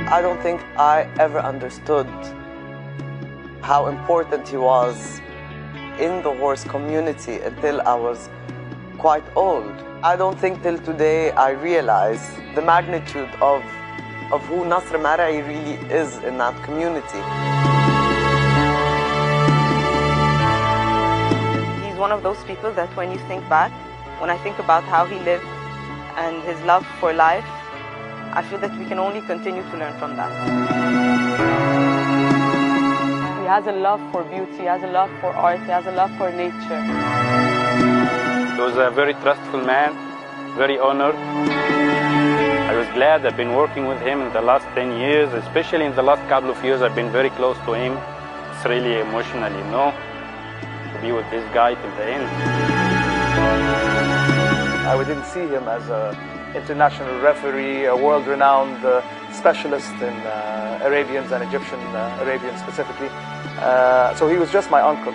I don't think I ever understood how important he was in the horse community until I was quite old. I don't think till today I realize the magnitude of who Nasr Marei really is in that community. He's one of those people that when you think back, when I think about how he lived and his love for life, I feel that we can only continue to learn from that. He has a love for beauty, he has a love for art, he has a love for nature. He was a very trustful man, very honored. I was glad I've been working with him in the last 10 years, especially in the last couple of years I've been very close to him. It's really emotional, you know, to be with this guy till the end. I didn't see him as an international referee, a world-renowned specialist in Arabians and Egyptian Arabians specifically. So he was just my uncle.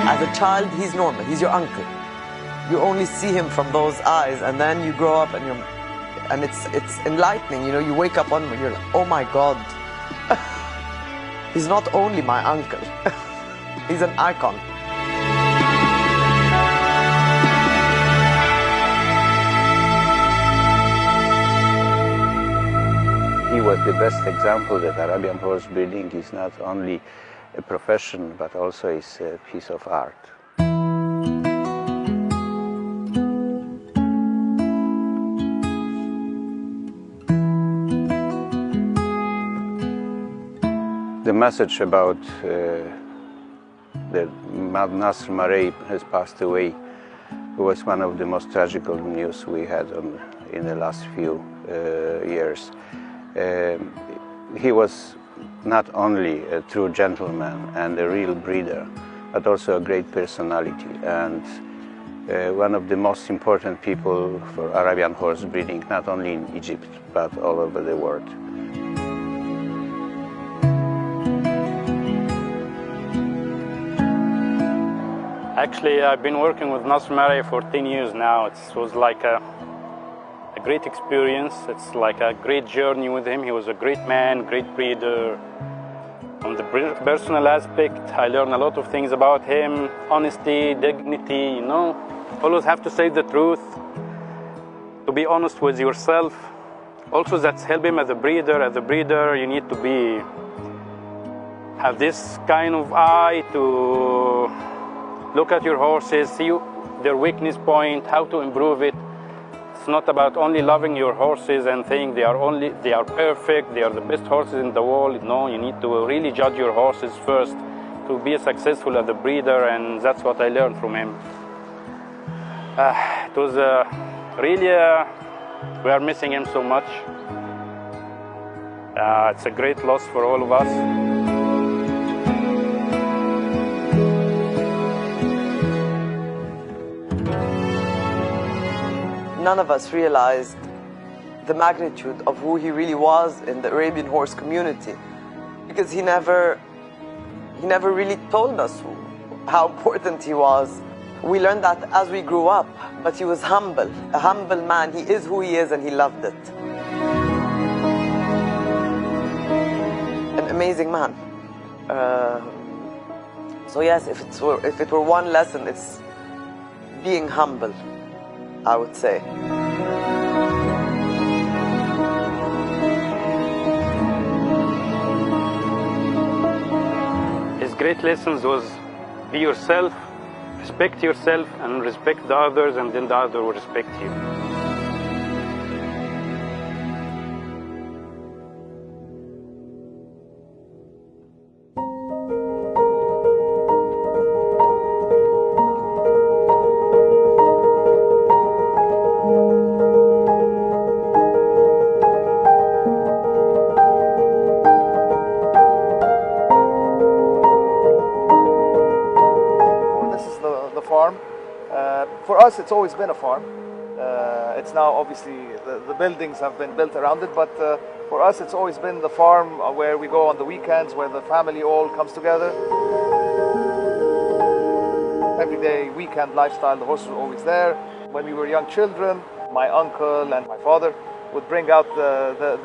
As a child, he's normal. He's your uncle. You only see him from those eyes, and then you grow up and it's enlightening. You know, you wake up one and you're like, oh my God, he's not only my uncle, he's an icon. He was the best example that Arabian horse breeding is not only a profession, but also is a piece of art. The message about that Nasr Marei has passed away was one of the most tragical news we had in the last few years. He was not only a true gentleman and a real breeder, but also a great personality and one of the most important people for Arabian horse breeding, not only in Egypt, but all over the world. Actually, I've been working with Nasr Marei for 10 years now. It was like a great experience. It's like a great journey with him. He was a great man, great breeder. On the personal aspect, I learned a lot of things about him. Honesty, dignity, you know. Always have to say the truth. To be honest with yourself. Also, that's helped him as a breeder. As a breeder, you need to have this kind of eye to look at your horses, see their weakness point, how to improve it. It's not about only loving your horses and saying they are perfect, they are the best horses in the world. No, you need to really judge your horses first to be successful as a breeder, and that's what I learned from him. It was really, we are missing him so much. It's a great loss for all of us. None of us realized the magnitude of who he really was in the Arabian horse community, because he never really told us how important he was. We learned that as we grew up, but he was humble, a humble man. He is who he is, and he loved it. An amazing man. So yes, if it were one lesson, it's being humble, I would say. His great lessons was be yourself, respect yourself, and respect the others, and then the other will respect you. For us, it's always been a farm. It's now obviously the buildings have been built around it, but for us, it's always been the farm where we go on the weekends, where the family all comes together. Everyday weekend lifestyle, the horses were always there. When we were young children, my uncle and my father would bring out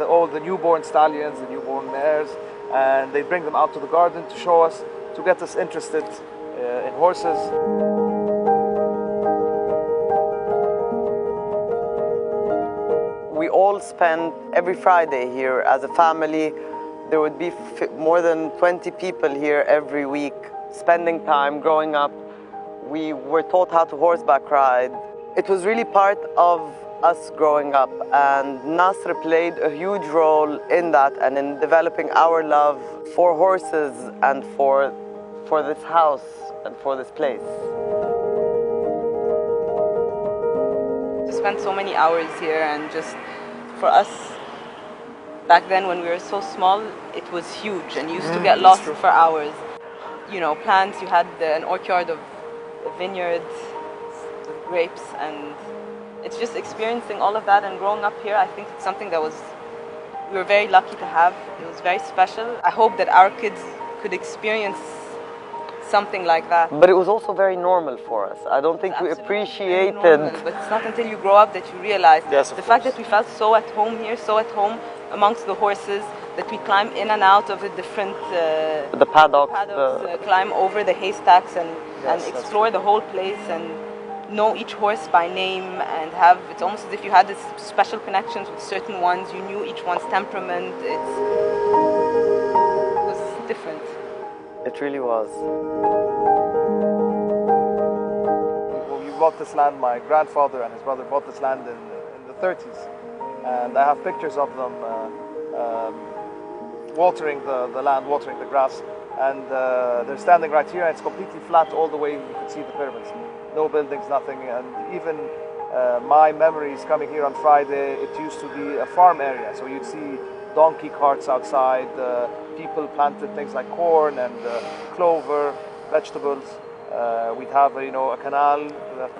all the newborn stallions, the newborn mares, and they'd bring them out to the garden to show us, to get us interested in horses. We all spend every Friday here as a family. There would be more than 20 people here every week, spending time growing up. We were taught how to horseback ride. It was really part of us growing up, and Nasr played a huge role in that and in developing our love for horses and for this house and for this place. To spend so many hours here, and just for us, back then when we were so small, it was huge and you used to get lost for hours. You know, plants, you had an orchard of vineyards, grapes, and it's just experiencing all of that and growing up here. I think it's something that we were very lucky to have. It was very special. I hope that our kids could experience something like that. But it was also very normal for us. I don't think we appreciated. But it's not until you grow up that you realize the fact that we felt so at home here, so at home amongst the horses, that we climb in and out of the different the paddocks, climb over the haystacks and explore the whole place and know each horse by name and it's almost as if you had this special connections with certain ones. You knew each one's temperament. It was different. It really was. When we bought this land, my grandfather and his brother bought this land in the 30s. And I have pictures of them watering the land, watering the grass. And they're standing right here, and it's completely flat all the way. You can see the pyramids. No buildings, nothing. And even my memories coming here on Friday, it used to be a farm area. So you'd see donkey carts outside, people planted things like corn and clover, vegetables. We'd have a canal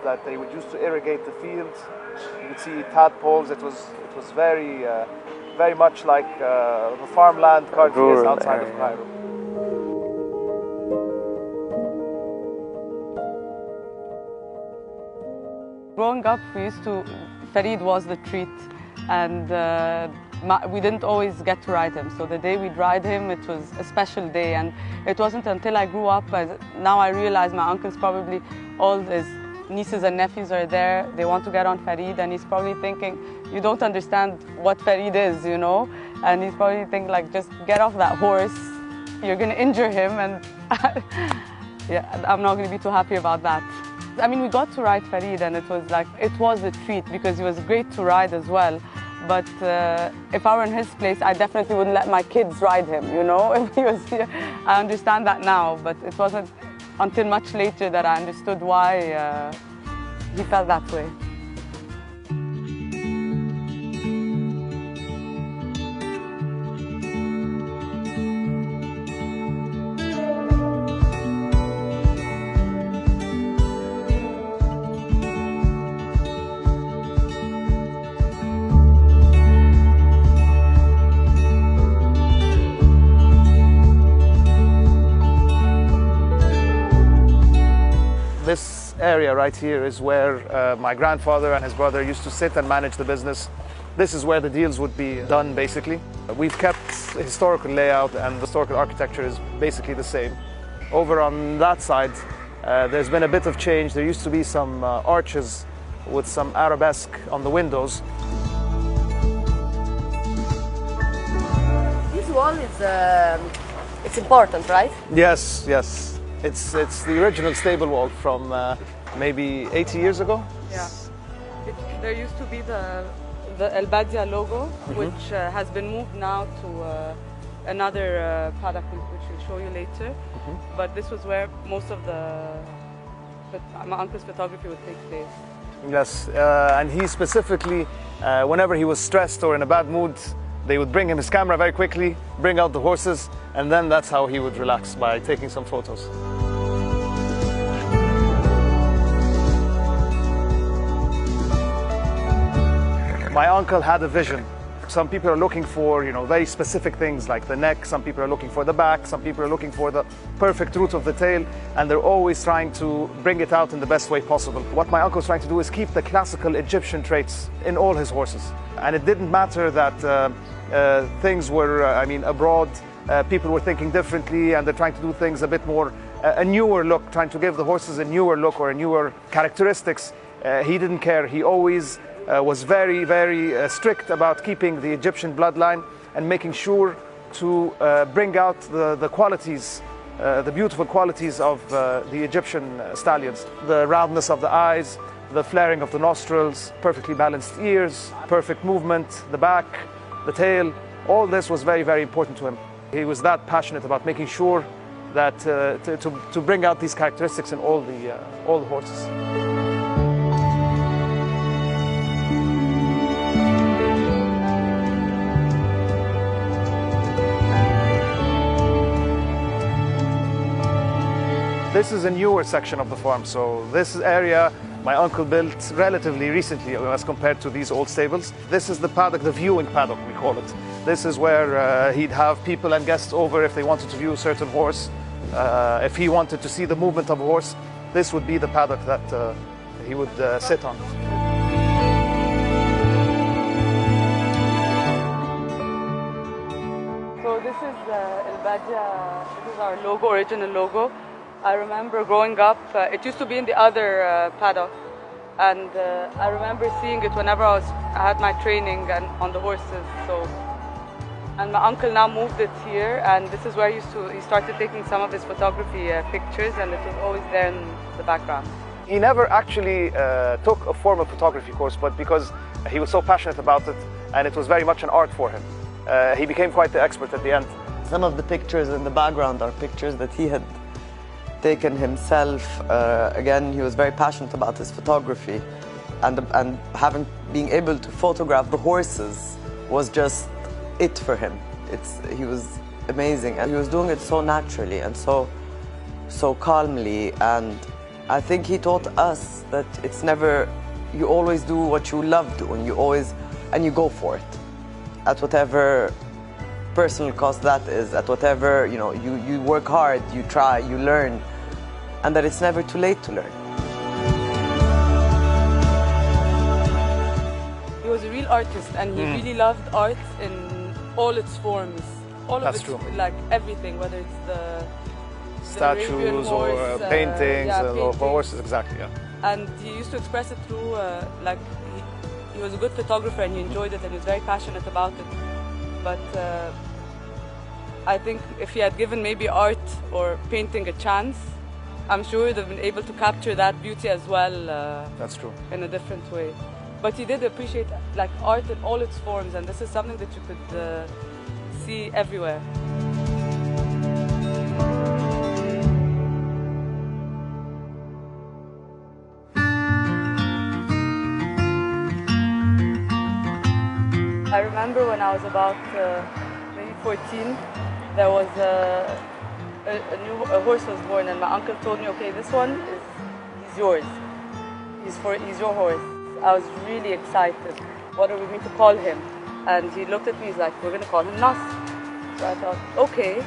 that they would use to irrigate the fields. You could see tadpoles. It was very very much like the farmland Karji is outside of Cairo. Growing up, Farid was the treat, and we didn't always get to ride him. So the day we'd ride him, it was a special day, and it wasn't until I grew up, now I realize my uncle's probably, all his nieces and nephews are there, they want to get on Farid, and he's probably thinking, you don't understand what Farid is, you know? And he's probably thinking, like, just get off that horse, you're gonna injure him, and yeah, I'm not gonna be too happy about that. I mean, we got to ride Farid, and it was a treat because he was great to ride as well. But if I were in his place, I definitely wouldn't let my kids ride him, you know, if he was here. I understand that now, but it wasn't until much later that I understood why he felt that way. This area right here is where my grandfather and his brother used to sit and manage the business. This is where the deals would be done, basically. We've kept the historical layout, and the historical architecture is basically the same. Over on that side, there's been a bit of change. There used to be some arches with some arabesque on the windows. This wall is it's important, right? Yes, yes. It's the original stable wall from maybe 80 years ago. Yeah. There used to be the El Badia logo, which has been moved now to another paddock, which we'll show you later. But this was where most of my uncle's photography would take place. Yes, and he specifically, whenever he was stressed or in a bad mood, they would bring him his camera very quickly, bring out the horses, and then that's how he would relax, by taking some photos. My uncle had a vision Some people are looking for, very specific things like the neck. Some people are looking for the back. Some people are looking for the perfect root of the tail, and they're always trying to bring it out in the best way possible. What my uncle was trying to do is keep the classical Egyptian traits in all his horses. And it didn't matter that things were, abroad, people were thinking differently, and they're trying to do things a bit more, a newer look, trying to give the horses a newer look or a newer characteristics. He didn't care. He always was very, very strict about keeping the Egyptian bloodline and making sure to bring out the qualities, the beautiful qualities of the Egyptian stallions. The roundness of the eyes, the flaring of the nostrils, perfectly balanced ears, perfect movement, the back, the tail. All this was very, very important to him. He was that passionate about making sure that to bring out these characteristics in all the horses. This is a newer section of the farm, so this area my uncle built relatively recently as compared to these old stables. This is the paddock, the viewing paddock we call it. This is where he'd have people and guests over if they wanted to view a certain horse. If he wanted to see the movement of a horse, this would be the paddock that he would sit on. So this is El Badia, this is our logo, original logo. I remember growing up, it used to be in the other paddock, and I remember seeing it whenever I had my training and on the horses. And my uncle now moved it here, and this is where he started taking some of his photography pictures, and it was always there in the background. He never actually took a formal photography course, but because he was so passionate about it, and it was very much an art for him, he became quite the expert at the end. Some of the pictures in the background are pictures that he had taken himself. Again, he was very passionate about his photography, and being able to photograph the horses was just it for him. He was amazing, and he was doing it so naturally and so calmly. And I think he taught us that it's never, you always do what you love doing. You go for it at whatever personal cost that is, at whatever, you work hard, you try, you learn, and that it's never too late to learn. He was a real artist, and he really loved art in all its forms. That's true. Like everything, whether it's the statues or paintings of horses, exactly, yeah. And he used to express it through, he was a good photographer, and he enjoyed it, and he was very passionate about it. But I think if he had given maybe art or painting a chance, I'm sure he'd have been able to capture that beauty as well. That's true. In a different way. But he did appreciate art in all its forms, and this is something that you could see everywhere. I remember when I was about maybe 14, there was a horse was born, and my uncle told me, okay, this one he's yours. He's your horse. I was really excited. What are we going to call him? And he looked at me, he's like, we're going to call him Nasr. So I thought, okay,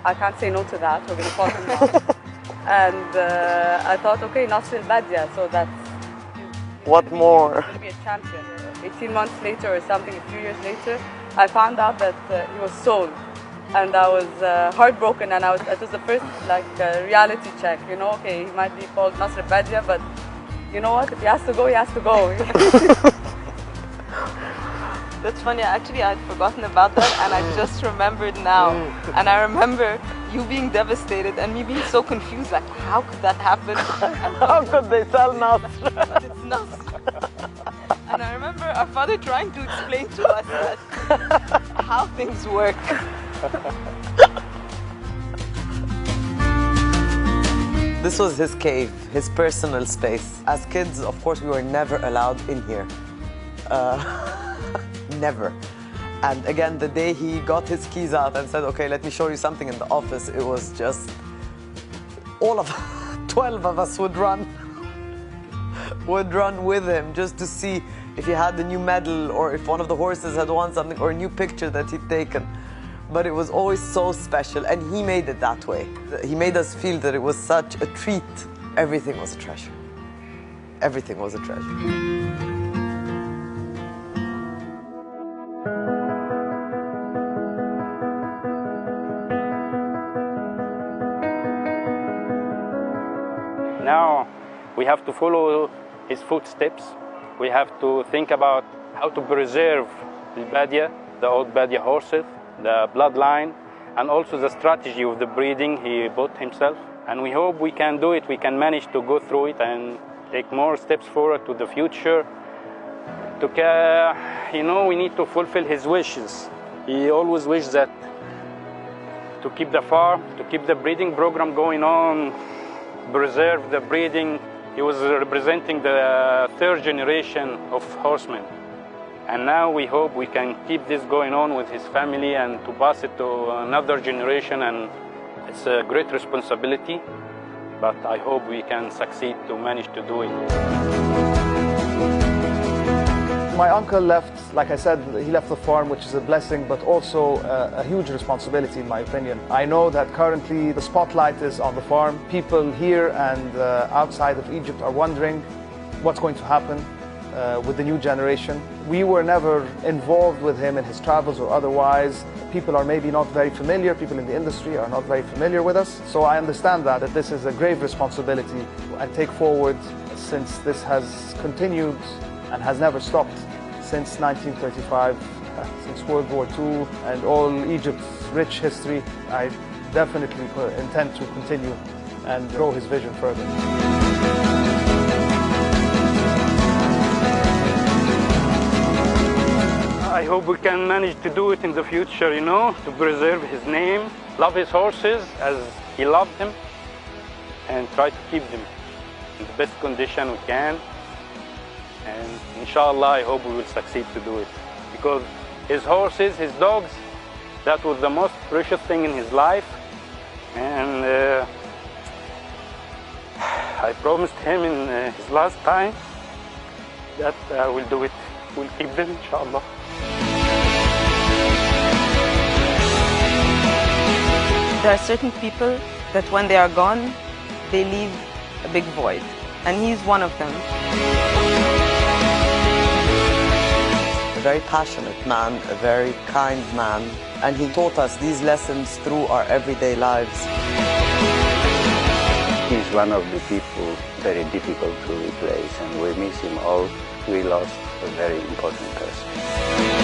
I can't say no to that, we're going to call him Nasr. And I thought, okay, Nasr El Badia, so that's... What more? He's going to be a champion. 18 months later or something, a few years later, I found out that he was sold. And I was heartbroken, and it was the first reality check, okay, he might be called Nasr El Badia, but you know what, if he has to go, he has to go. That's funny, actually I'd forgotten about that, and I just remembered now. And I remember you being devastated and me being so confused, like how could that happen? How could they sell Nasr? But it's Nasr. And I remember our father trying to explain to us that how things work. This was his cave, his personal space. As kids, of course, we were never allowed in here. Never. And again, the day he got his keys out and said, okay, let me show you something in the office, it was just, all of 12 of us would run with him just to see if he had a new medal or if one of the horses had won something or a new picture that he'd taken. But it was always so special, and he made it that way. He made us feel that it was such a treat. Everything was a treasure. Everything was a treasure. Now we have to follow his footsteps. We have to think about how to preserve the Badia, the old Badia horses, the bloodline, and also the strategy of the breeding he bought himself. And we hope we can do it, we can manage to go through it and take more steps forward to the future. We need to fulfill his wishes. He always wished that to keep the farm, to keep the breeding program going on, preserve the breeding. He was representing the third generation of horsemen. And now we hope we can keep this going on with his family and to pass it to another generation. And it's a great responsibility, but I hope we can succeed to manage to do it. My uncle left, like I said, he left the farm, which is a blessing, but also a huge responsibility in my opinion. I know that currently the spotlight is on the farm. People here and outside of Egypt are wondering what's going to happen with the new generation. We were never involved with him in his travels or otherwise. People are maybe not very familiar, people in the industry are not very familiar with us. So I understand that this is a grave responsibility and take forward, since this has continued and has never stopped since 1935, since World War II and all Egypt's rich history. I definitely intend to continue and grow his vision further. I hope we can manage to do it in the future, to preserve his name, love his horses as he loved them, and try to keep them in the best condition we can. And inshallah, I hope we will succeed to do it. Because his horses, his dogs, that was the most precious thing in his life. And I promised him in his last time that I will do it. We'll keep them, inshallah. There are certain people that when they are gone, they leave a big void. And he's one of them. A very passionate man, a very kind man, and he taught us these lessons through our everyday lives. He's one of the people very difficult to replace, and we miss him all. We lost a very important person.